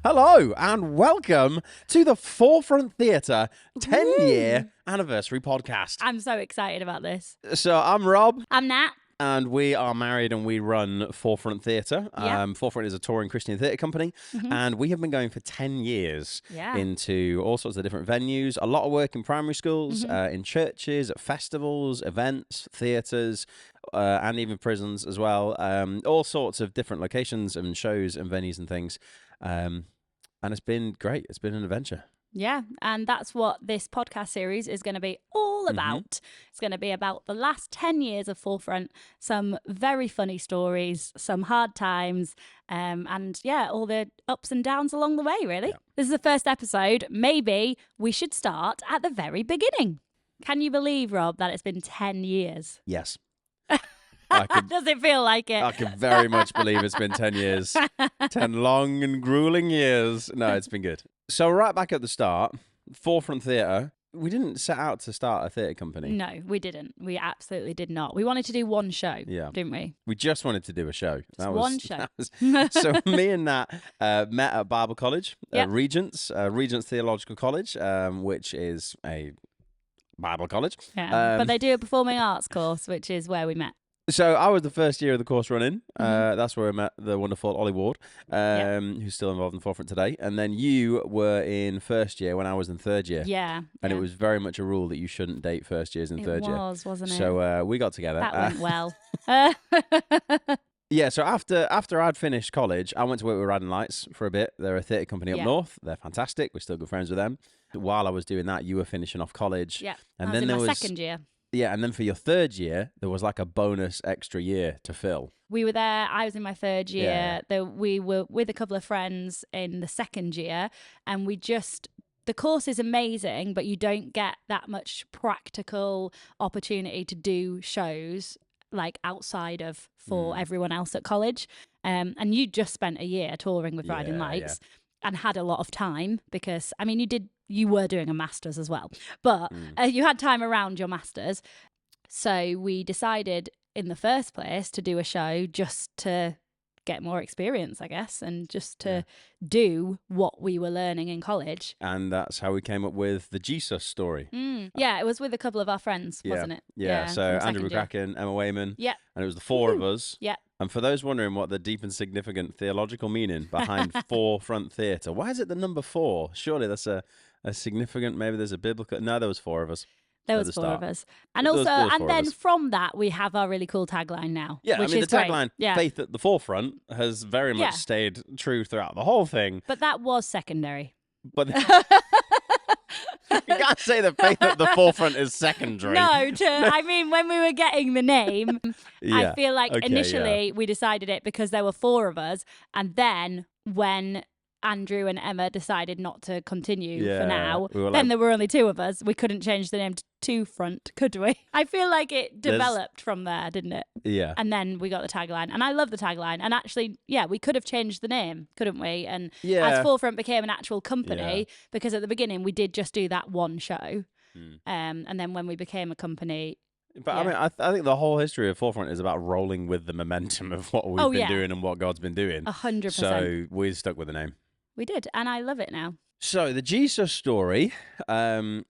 Hello and welcome to the 4Front Theatre 10-year anniversary podcast. I'm so excited about this. So I'm Rob. I'm Nat. And we are married and we run 4Front Theatre. Yeah. 4Front is a touring Christian theatre company. And we have been going for 10 years into all sorts of different venues. A lot of work in primary schools, in churches, at festivals, events, theatres, and even prisons as well. All sorts of different locations and shows and venues and things. And it's been great. It's been an adventure. Yeah, and that's what this podcast series is going to be all about. It's going to be about the last 10 years of 4Front, some very funny stories, some hard times, and yeah, all the ups and downs along the way, really. Yeah. This is the first episode. Maybe we should start at the very beginning. Can you believe, Rob, that it's been 10 years? Yes. Does it feel like it? I can very much believe it's been 10 years. 10 long and grueling years. No, it's been good. So right back at the start, 4Front Theatre, we didn't set out to start a theatre company. No, we didn't. We absolutely did not. We wanted to do one show, didn't we? We just wanted to do a show. One show. So me and Nat met at Bible College, Regents Theological College, which is a Bible college. Yeah, but they do a performing arts course, which is where we met. So I was the first year of the course running. That's where I met the wonderful Ollie Ward, who's still involved in 4Front today. And then you were in first year when I was in third year. Yeah. And it was very much a rule that you shouldn't date first years in third year. It was, wasn't it? So we got together. That went well. Yeah, so after I'd finished college, I went to work with Riding Lights for a bit. They're a theatre company up north. They're fantastic. We're still good friends with them. While I was doing that, you were finishing off college. Yeah, and I was then in my second year. Yeah, and then for your third year, there was like a bonus extra year to fill. We were there. I was in my third year. We were with a couple of friends in the second year, and the course is amazing, but you don't get that much practical opportunity to do shows like outside of for everyone else at college. And you just spent a year touring with Riding Lights and had a lot of time because, I mean, you were doing a master's as well, but you had time around your master's. So we decided in the first place to do a show just to get more experience, I guess, and just to do what we were learning in college. And that's how we came up with the Jesus story. Yeah, it was with a couple of our friends, wasn't it? Yeah, so Andrew McCracken, Emma Wayman. Yeah. And it was the four of us. Yeah. And for those wondering what the deep and significant theological meaning behind 4Front Theatre, why is it the number 4? Surely that's a significant, maybe there's a biblical... No, there was 4 of us. There was 4 of us. And also, and then from that, we have our really cool tagline now. Yeah, which I mean, is the tagline, great. faith at the forefront, has very much stayed true throughout the whole thing. But that was secondary. But you can't say that faith at the forefront is secondary. No, I mean, when we were getting the name, I feel like initially we decided it because there were 4 of us. And then when Andrew and Emma decided not to continue for now, then there were only 2 of us. We couldn't change the name to 2Front, could we? I feel like it developed from there, didn't it? Yeah. And then we got the tagline. And I love the tagline. And actually, we could have changed the name, couldn't we? And as 4Front became an actual company, because at the beginning we did just do that one show. And then when we became a company... But I mean, I think the whole history of 4Front is about rolling with the momentum of what we've been doing and what God's been doing. 100%. So we stuck with the name. We did, and I love it now. So the Jesus story, I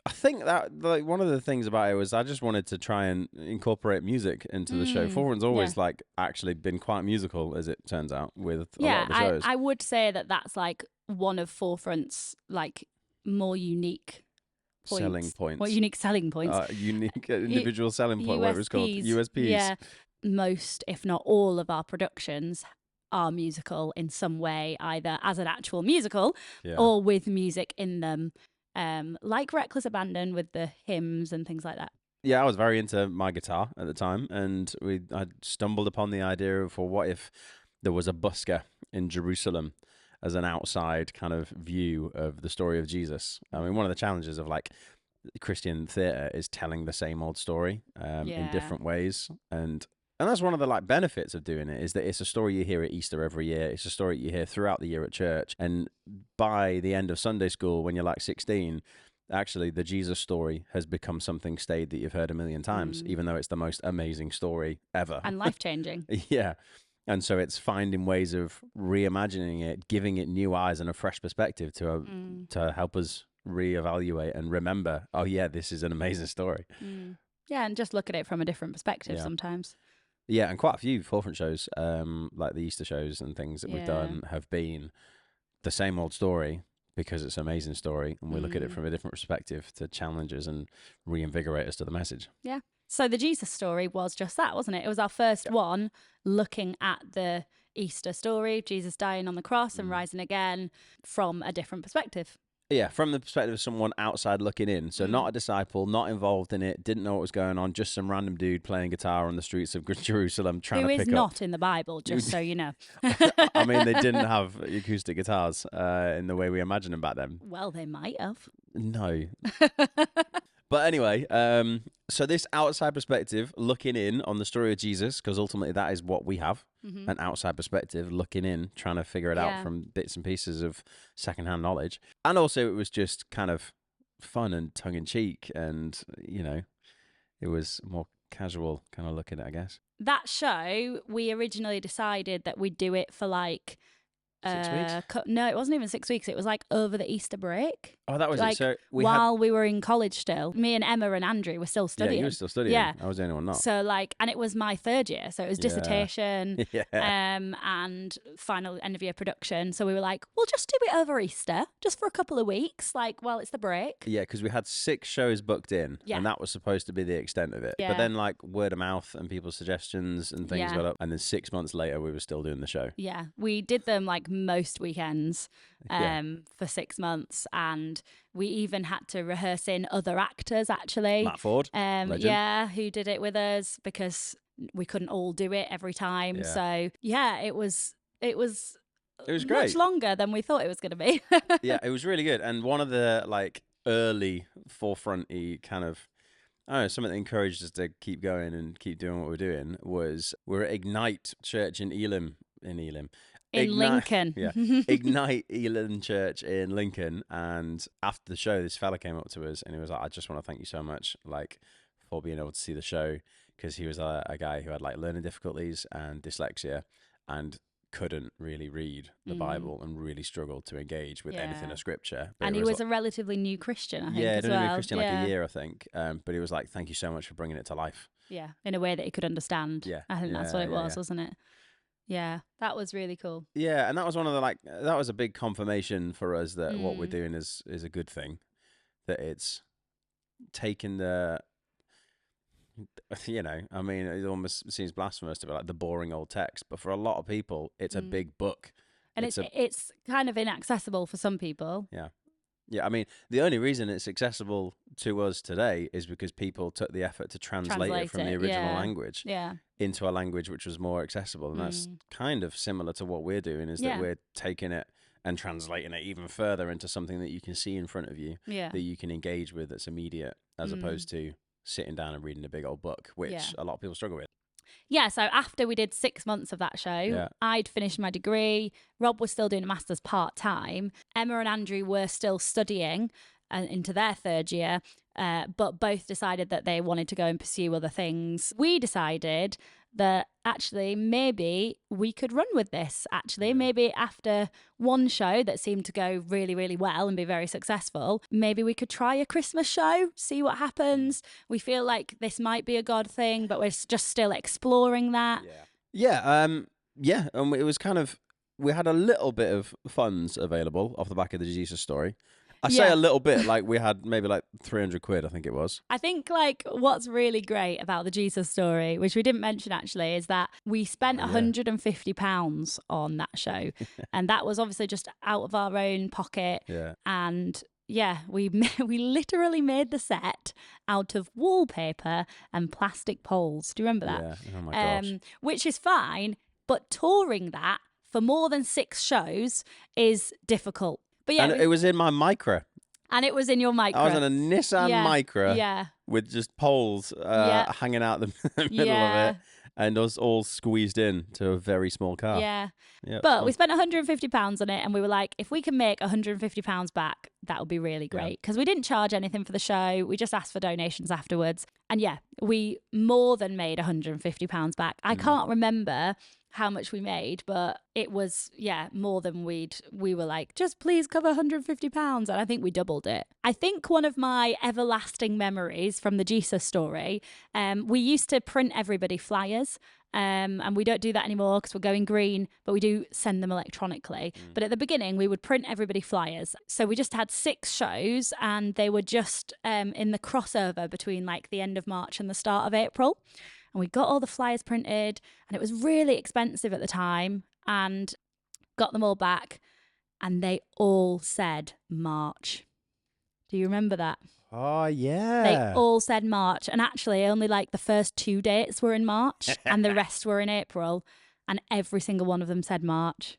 think that like one of the things about it was I just wanted to try and incorporate music into the show. 4Front's always like actually been quite musical, as it turns out, with a lot of the shows. I would say that that's like one of 4Front's like more unique selling points. What unique selling points? Unique individual selling point, whatever it's called. USPs. Yeah, most, if not all, of our productions are musical in some way, either as an actual musical or with music in them, like Reckless Abandon with the hymns and things like that. Yeah, I was very into my guitar at the time, and I stumbled upon the idea of, well, what if there was a busker in Jerusalem as an outside kind of view of the story of Jesus? I mean, one of the challenges of like Christian theatre is telling the same old story in different ways, and that's one of the like benefits of doing it, is that it's a story you hear at Easter every year. It's a story you hear throughout the year at church. And by the end of Sunday school, when you're like 16, actually the Jesus story has become something staid that you've heard a million times, even though it's the most amazing story ever. And life-changing. Yeah. And so it's finding ways of reimagining it, giving it new eyes and a fresh perspective to help us reevaluate and remember, oh yeah, this is an amazing story. Yeah, and just look at it from a different perspective sometimes. Yeah, and quite a few 4Front shows, like the Easter shows and things that we've done, have been the same old story because it's an amazing story, and we look at it from a different perspective to challenge us and reinvigorate us to the message. Yeah. So the Jesus story was just that, wasn't it? It was our first one looking at the Easter story, Jesus dying on the cross and rising again from a different perspective. Yeah, from the perspective of someone outside looking in. So not a disciple, not involved in it, didn't know what was going on, just some random dude playing guitar on the streets of Jerusalem trying to pick up. Who is not in the Bible, just so you know. I mean, they didn't have acoustic guitars in the way we imagined them back then. Well, they might have. No. But anyway, so this outside perspective, looking in on the story of Jesus, because ultimately that is what we have, an outside perspective, looking in, trying to figure it out from bits and pieces of secondhand knowledge. And also it was just kind of fun and tongue-in-cheek, and, you know, it was more casual kind of look at it, I guess. That show, we originally decided that we'd do it for like... 6 weeks? No, it wasn't even 6 weeks. It was like over the Easter break. Oh, that was like, it. So while we were in college still, me and Emma and Andrew were still studying. Yeah, you were still studying. Yeah. I was the only one not. So like, and it was my third year. So it was dissertation and final end of year production. So we were like, we'll just do it over Easter, just for a couple of weeks, like while it's the break. Yeah, because we had 6 shows booked in, and that was supposed to be the extent of it. Yeah. But then like word of mouth and people's suggestions and things got up. And then 6 months later, we were still doing the show. Yeah, we did them like most weekends for 6 months, and we even had to rehearse in other actors actually. Matt Ford, legend. Who did it with us because we couldn't all do it every time. So it was great, much longer than we thought it was going to be. Yeah, it was really good. And one of the like early 4Front-y kind of, I don't know, something that encouraged us to keep going and keep doing what we're doing was we're at Ignite Church in Elim. In Lincoln. Yeah. Ignite Elim Church in Lincoln. And after the show, this fella came up to us and he was like, I just want to thank you so much, like, for being able to see the show, because he was a guy who had like learning difficulties and dyslexia and couldn't really read the Bible and really struggled to engage with anything of scripture. But and he was a relatively new Christian, I think, as well. Yeah, only a Christian like a year, I think. But he was like, thank you so much for bringing it to life. Yeah, in a way that he could understand. Yeah. I think that's what it was, wasn't it? Yeah, that was really cool. Yeah, and that was one of the that was a big confirmation for us that what we're doing is a good thing. That it's taking the, you know, I mean, it almost seems blasphemous to be like the boring old text, but for a lot of people, it's a big book. And it's kind of inaccessible for some people. Yeah. Yeah, I mean, the only reason it's accessible to us today is because people took the effort to translate it from the original language into a language which was more accessible. And that's kind of similar to what we're doing, is that we're taking it and translating it even further into something that you can see in front of you, that you can engage with, that's immediate, as opposed to sitting down and reading a big old book, which a lot of people struggle with. Yeah, so after we did 6 months of that show, I'd finished my degree. Rob was still doing a master's part-time. Emma and Andrew were still studying into their third year, but both decided that they wanted to go and pursue other things. We decided that actually maybe we could run with this. Maybe after one show that seemed to go really, really well and be very successful, maybe we could try a Christmas show, see what happens. We feel like this might be a God thing, but we're just still exploring that. And it was kind of, we had a little bit of funds available off the back of the Jesus story. I say a little bit, like we had maybe like 300 quid, I think it was. I think like what's really great about the Jesus story, which we didn't mention actually, is that we spent £150 on that show. And that was obviously just out of our own pocket. Yeah. And we literally made the set out of wallpaper and plastic poles. Do you remember that? Yeah. Oh my gosh. Which is fine, but touring that for more than 6 shows is difficult. But yeah, and it was in my Micra. And it was in your Micra. I was in a Nissan Micra with just poles hanging out the middle of it, and us all squeezed in to a very small car. Yeah. But we spent £150 on it, and we were like, if we can make £150 back, that would be really great. Because we didn't charge anything for the show. We just asked for donations afterwards. And we more than made £150 back. I can't remember how much we made, but it was, more than we were like, just please cover £150. And I think we doubled it. I think one of my everlasting memories from the Jesus story, we used to print everybody flyers. And we don't do that anymore because we're going green, but we do send them electronically. But at the beginning, we would print everybody flyers. So we just had 6 shows, and they were just in the crossover between like the end of March and the start of April. And we got all the flyers printed, and it was really expensive at the time, and got them all back, and they all said March. Do you remember that? Oh, yeah. They all said March, and actually only like the first 2 dates were in March and the rest were in April, and every single one of them said March.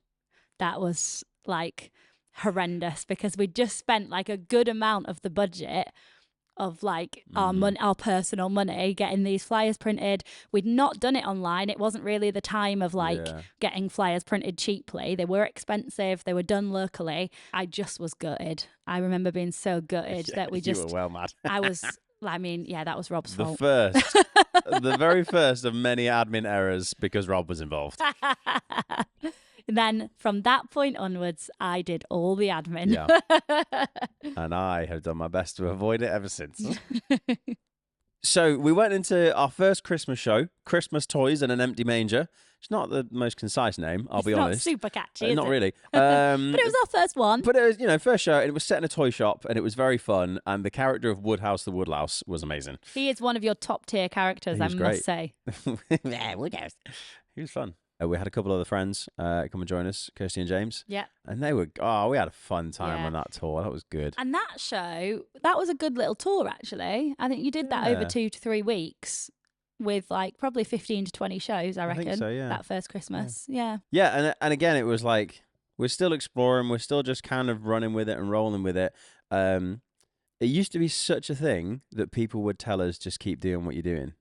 That was like horrendous because we just spent like a good amount of the budget of like our personal money getting these flyers printed. We'd not done it online. It wasn't really the time of like getting flyers printed cheaply. They were expensive. They were done locally. I just was gutted. I remember being so gutted that we just... You were well mad. that was Rob's fault. The very first of many admin errors because Rob was involved. And then from that point onwards, I did all the admin. Yeah. And I have done my best to avoid it ever since. So we went into our first Christmas show, Christmas Toys and an Empty Manger. It's not the most concise name, I'll be honest. It's not super catchy, not is it? Really. But it was our first one. But it was, first show, and it was set in a toy shop, and it was very fun, and the character of Woodhouse the Woodlouse was amazing. He is one of your top tier characters, I must say. Yeah, Woodhouse. He was fun. We had a couple other friends come and join us, Kirsty and James. Yeah. And we had a fun time on that tour. That was good. And that show, that was a good little tour, actually. I think you did that over 2 to 3 weeks with like probably 15 to 20 shows, I reckon. I think so, yeah. That first Christmas. Yeah. Yeah, and again, it was like, we're still exploring. We're still just kind of running with it and rolling with it. It used to be such a thing that people would tell us, just keep doing what you're doing.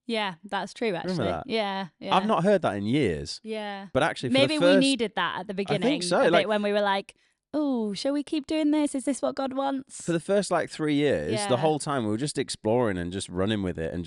Yeah, that's true, actually. Remember that? Yeah. I've not heard that in years. Yeah. But actually, maybe we needed that at the beginning. I think so. A bit when we were like, oh, shall we keep doing this? Is this what God wants? For the first 3 years, the whole time we were just exploring and just running with it, and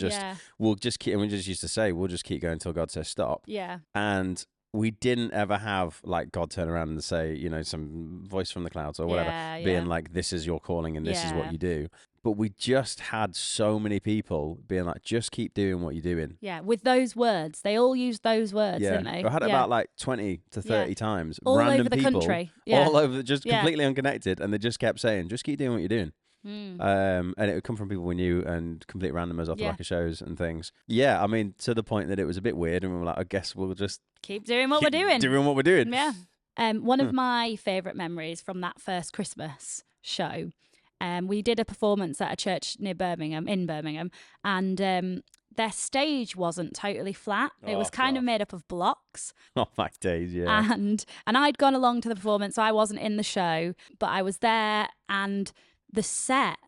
we'll just keep. And we just used to say, we'll just keep going until God says stop. Yeah. And we didn't ever have God turn around and say, some voice from the clouds or whatever, being like, this is your calling and this is what you do. But we just had so many people being like, just keep doing what you're doing. Yeah, with those words. They all used those words, didn't they? I had it about 20 to 30 times. All random over the people, country. All over, just completely unconnected. And they just kept saying, just keep doing what you're doing. And it would come from people we knew and complete randomers off the back of shows and things. Yeah, I mean, to the point that it was a bit weird. And we were like, I guess we'll just keep doing what we're doing. Doing what we're doing. Yeah. One of my favourite memories from that first Christmas show, we did a performance at a church in Birmingham, and their stage wasn't totally flat. It was kind of made up of blocks. Oh, my days, yeah. And I'd gone along to the performance, so I wasn't in the show, but I was there, and the set,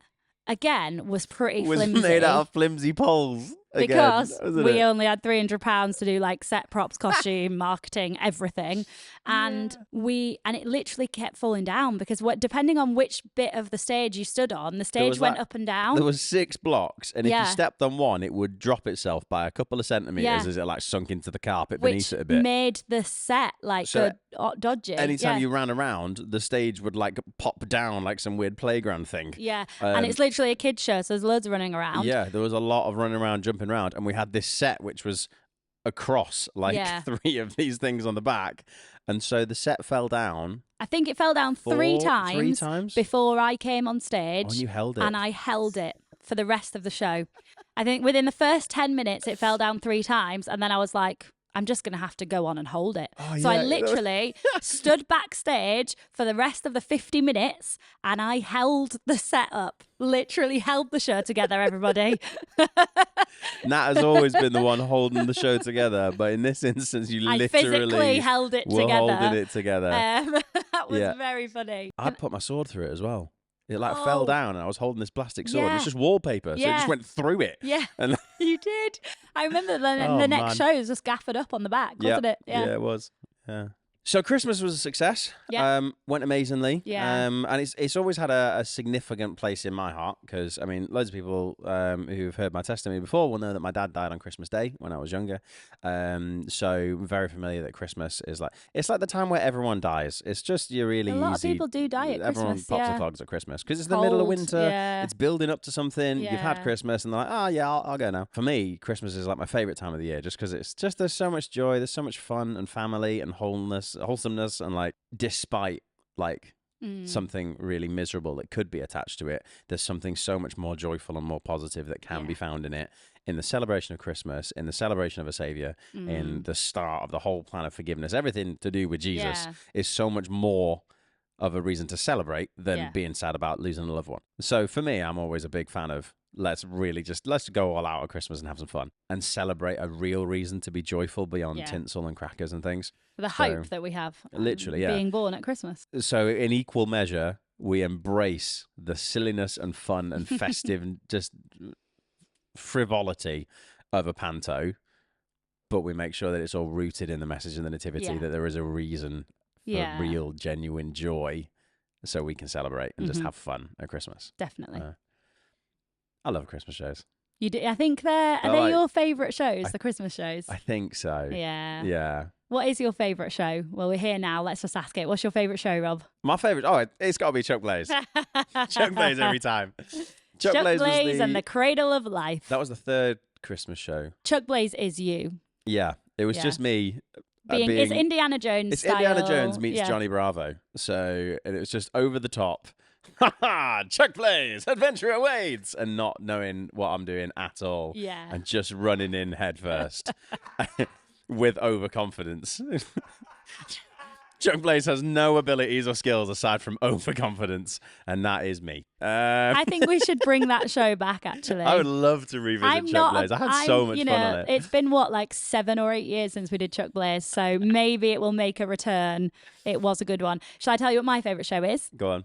again, was pretty flimsy. Was made out of flimsy poles. Because we only had £300 to do set props, costume, marketing, everything. And it literally kept falling down because depending on which bit of the stage you stood on, the stage went up and down. There was 6 blocks, and if you stepped on one, it would drop itself by a couple of centimetres as it sunk into the carpet beneath it a bit. Which made the set dodgy. Anytime you ran around, the stage would pop down like some weird playground thing. Yeah, and it's literally a kid's show, so there's loads of running around. Yeah, there was a lot of running around, jumping around, and we had this set which was across 3 of these things on the back, and so the set fell down. I think it fell down 3 times before I came on stage. Oh, and you held it. And I held it for the rest of the show. I think within the first 10 minutes it fell down 3 times, and then I was like, I'm just going to have to go on and hold it. Oh, so I literally stood backstage for the rest of the 50 minutes and I held the set up, literally held the show together, everybody. Nat has always been the one holding the show together, but in this instance, you literally physically held it together. Holding it together. That was very funny. I put my sword through it as well. It fell down and I was holding this plastic sword. It's just wallpaper, so it just went through it. Yeah, and you did. I remember the next show was just gaffered up on the back, wasn't it? Yeah, it was. Yeah. So Christmas was a success. Yeah. Went amazingly. Yeah. And it's always had a significant place in my heart because, I mean, loads of people who've heard my testimony before will know that my dad died on Christmas Day when I was younger. So I'm very familiar that Christmas is it's like the time where everyone dies. It's just you're really easy. A lot of people do die at Everyone Christmas. pops the clogs at Christmas because it's the middle of Cold, winter. yeah. It's building up to something. You've had Yeah. Christmas and they're like, oh yeah, I'll go now. For me, Christmas is like my favorite time of the year just because it's just there's so much joy, there's so much fun and family and wholesomeness and like despite like something really miserable that could be attached to it, there's something so much more joyful and more positive that can be found in it, in the celebration of Christmas, in the celebration of a savior, in the start of the whole plan of forgiveness. Everything to do with Jesus is so much more of a reason to celebrate than being sad about losing a loved one. So for me, I'm always a big fan of let's go all out at Christmas and have some fun and celebrate a real reason to be joyful beyond tinsel and crackers and things. The hope that we have. Literally, being born at Christmas. So in equal measure, we embrace the silliness and fun and festive and just frivolity of a panto, but we make sure that it's all rooted in the message of the nativity, that there is a reason for real, genuine joy so we can celebrate and just have fun at Christmas. Definitely. I love Christmas shows. You do? I think are they your favourite shows, the Christmas shows? I think so. Yeah. Yeah. What is your favourite show? Well, we're here now. Let's just ask it. What's your favourite show, Rob? My favourite, it's got to be Chuck Blaze. Chuck Blaze every time. Chuck Blaze and the Cradle of Life. That was the third Christmas show. Chuck Blaze is you. Yeah. It was just me. It's Indiana Jones It's style. Indiana Jones meets Johnny Bravo. So, and it was just over the top. Ha ha! Chuck Blaze, adventure awaits, and not knowing what I'm doing at all. Yeah. And just running in head first with overconfidence. Chuck Blaze has no abilities or skills aside from overconfidence, and that is me. I think we should bring that show back, actually. I would love to revisit Chuck Blaze. I had so much fun on it. It's been, 7 or 8 years since we did Chuck Blaze, so maybe it will make a return. It was a good one. Shall I tell you what my favourite show is? Go on.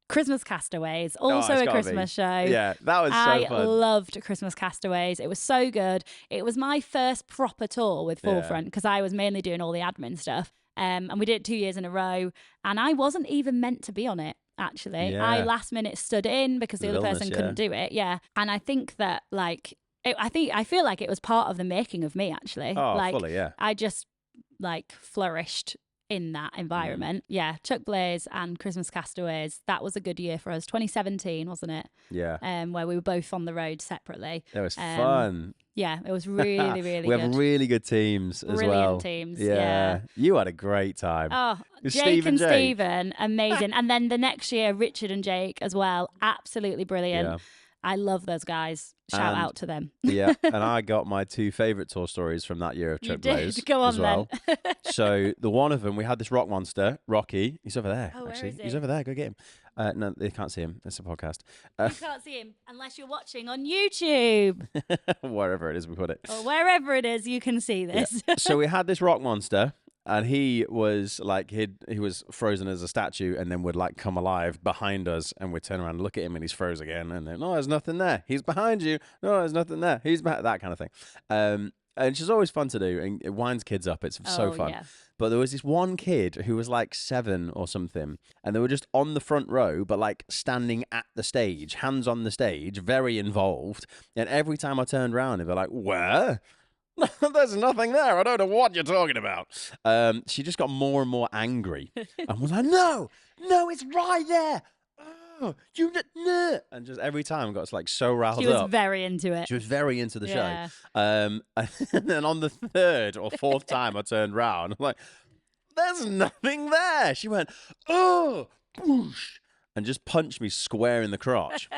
Christmas Castaways, also a Christmas show. Yeah, that was so fun. I loved Christmas Castaways. It was so good. It was my first proper tour with 4Front because I was mainly doing all the admin stuff. And we did it 2 years in a row. And I wasn't even meant to be on it, actually. Yeah. I last minute stood in because the other person couldn't do it. Yeah. And I think that, I feel like it was part of the making of me, actually. Oh, fully, yeah. I just, flourished in that environment. Yeah, Chuck Blaze and Christmas Castaways, that was a good year for us. 2017, wasn't it? Yeah. Where we were both on the road separately. It was fun. Yeah, it was really, really we good. have really good teams as well. Brilliant teams, yeah. You had a great time. Oh, Jake Steve and Jake. Stephen, amazing. And then the next year, Richard and Jake as well, absolutely brilliant. Yeah. I love those guys. Shout out to them. Yeah, and I got my 2 favourite tour stories from that year of Chuck Blaze. Go on as well. then. So the one of them, we had this rock monster, Rocky. He's over there, Oh, actually. where is he? He's over there. Go get him. No, they can't see him. It's a podcast. You can't see him unless you're watching on YouTube Wherever it is we put it. or wherever it is you can see this. Yeah. So we had this rock monster. And he was he was frozen as a statue and then would come alive behind us and we'd turn around and look at him and he's froze again. And then, no, there's nothing there. He's behind you. No, there's nothing there. He's behind, that kind of thing. And it's just always fun to do. And it winds kids up. It's so fun. Yeah. But there was this one kid who was 7 or something. And they were just on the front row, but standing at the stage, hands on the stage, very involved. And every time I turned around, they'd be like, where? There's nothing there. I don't know what you're talking about. She just got more and more angry and was like, no, it's right there. Oh, no. And just every time got so riled up. She was very into it. She was very into the Yeah. show. And then on the 3rd or 4th time I turned round, I'm like, there's nothing there. She went, oh, whoosh, and just punched me square in the crotch.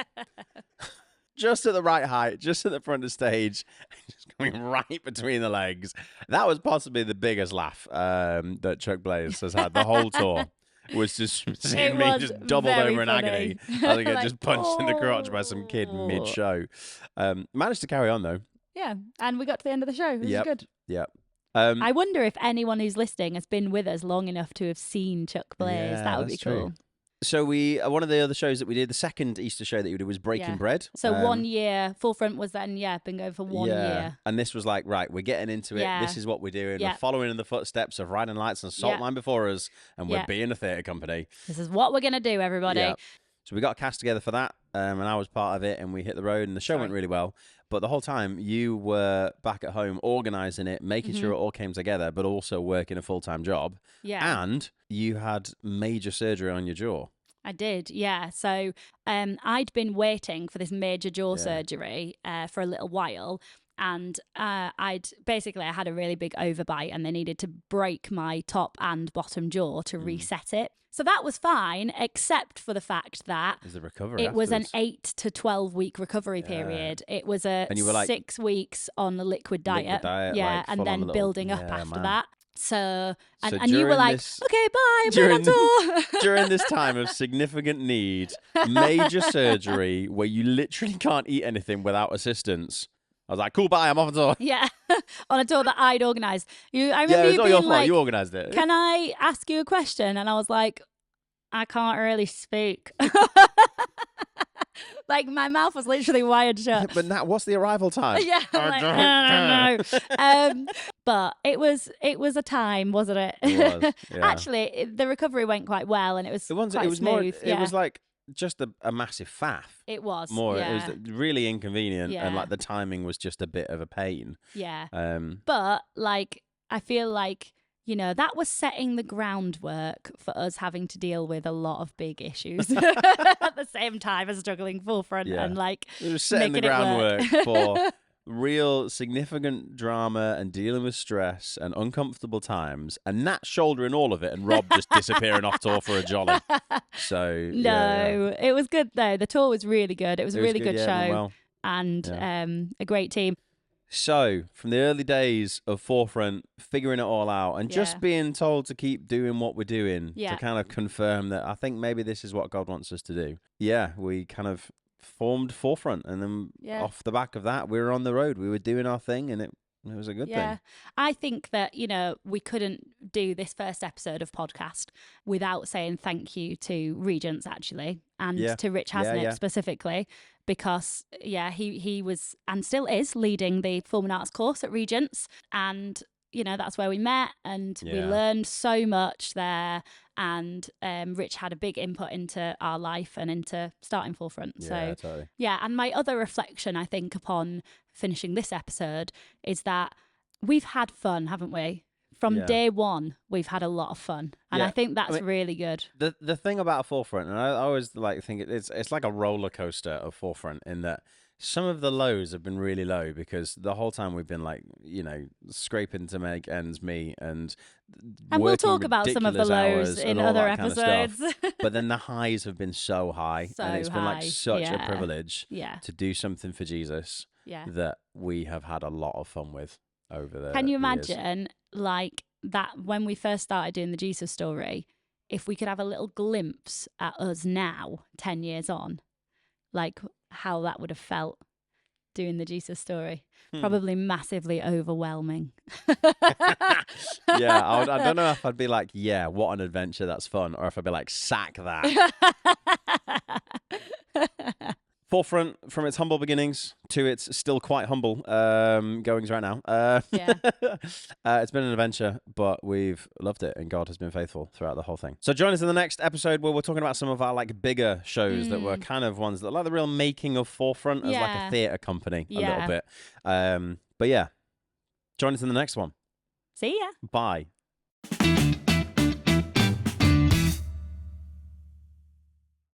Just at the right height, just at the front of the stage, just going right between the legs. That was possibly the biggest laugh that Chuck Blaze has had the whole tour. Was just seeing me just doubled over in agony. I think I just punched in the crotch by some kid mid-show. Managed to carry on though. Yeah, and we got to the end of the show. It was good. Yeah. I wonder if anyone who's listening has been with us long enough to have seen Chuck Blaze. Yeah, that would be that's cool. true. So one of the other shows that we did, the second Easter show that we did was Breaking Bread. So 1 year, 4Front was then, been going for 1 year. And this was like, right, we're getting into it. Yeah. This is what we're doing. Yeah. We're following in the footsteps of Riding Lights and Salt Line before us, and we're Yeah. being a theatre company. This is what we're going to do, everybody. Yeah. So we got a cast together for that, and I was part of it, and we hit the road, and the show went really well. But the whole time, you were back at home organising it, making sure it all came together, but also working a full-time job. Yeah. And you had major surgery on your jaw. I did, yeah. So I'd been waiting for this major jaw surgery for a little while. And I had a really big overbite, and they needed to break my top and bottom jaw to reset it. So that was fine, except for the fact that it was an 8 to 12 week recovery period. It was and you were like 6 weeks on the liquid diet. Yeah, and then building up after that. So you were like, okay, bye, I'm going on tour. During this time of significant need, major surgery where you literally can't eat anything without assistance, I was like, cool, bye, I'm off on tour. Yeah, on a tour that I'd organised. I remember it was you all being your fault. like, You organised it. Can I ask you a question? And I was like, I can't really speak. Like, my mouth was literally wired shut. But Nat, what's the arrival time? Yeah, I don't know. But it was a time, wasn't it? It was, yeah. Actually, the recovery went quite well, and it was quite smooth. More, it was like just a massive faff. It was more. Yeah. It was really inconvenient, and like the timing was just a bit of a pain. Yeah. But like, I feel like, that was setting the groundwork for us having to deal with a lot of big issues at the same time as juggling 4Front and like it was setting the groundwork for real significant drama and dealing with stress and uncomfortable times, and Nat shouldering all of it, and Rob just disappearing off tour for a jolly. So it was good though. The tour was really good. It was a really good show, well. And a great team. So, from the early days of 4Front, figuring it all out and just being told to keep doing what we're doing to kind of confirm that I think maybe this is what God wants us to do. Yeah, we kind of formed 4Front, and then off the back of that, we were on the road. We were doing our thing, and it was a good thing. I think that, we couldn't do this first episode of podcast without saying thank you to Regents, actually, and to Rich Hasnett specifically. Because, he was and still is leading the Performing Arts course at Regents. And, that's where we met, and we learned so much there. And Rich had a big input into our life and into starting 4Front. Yeah, totally. Yeah, and my other reflection, I think, upon finishing this episode is that we've had fun, haven't we? From day one, we've had a lot of fun, and I think that's really good. The thing about 4Front, and I always think it's like a roller coaster of 4Front, in that some of the lows have been really low because the whole time we've been like, scraping to make ends meet, and we'll talk about some of the lows in other episodes. But then the highs have been so high, and it's been like such a privilege to do something for Jesus that we have had a lot of fun with over there. Can you imagine like that when we first started doing the Jesus story, if we could have a little glimpse at us now 10 years on, like how that would have felt doing the Jesus story? Probably massively overwhelming. I don't know if I'd be like, what an adventure, that's fun, or if I'd be like, sack that. 4Front, from its humble beginnings to its still quite humble goings right now. It's been an adventure, but we've loved it, and God has been faithful throughout the whole thing. So join us in the next episode where we're talking about some of our like bigger shows that were kind of ones that like the real making of 4Front as like a theatre company a little bit. But join us in the next one. See ya. Bye.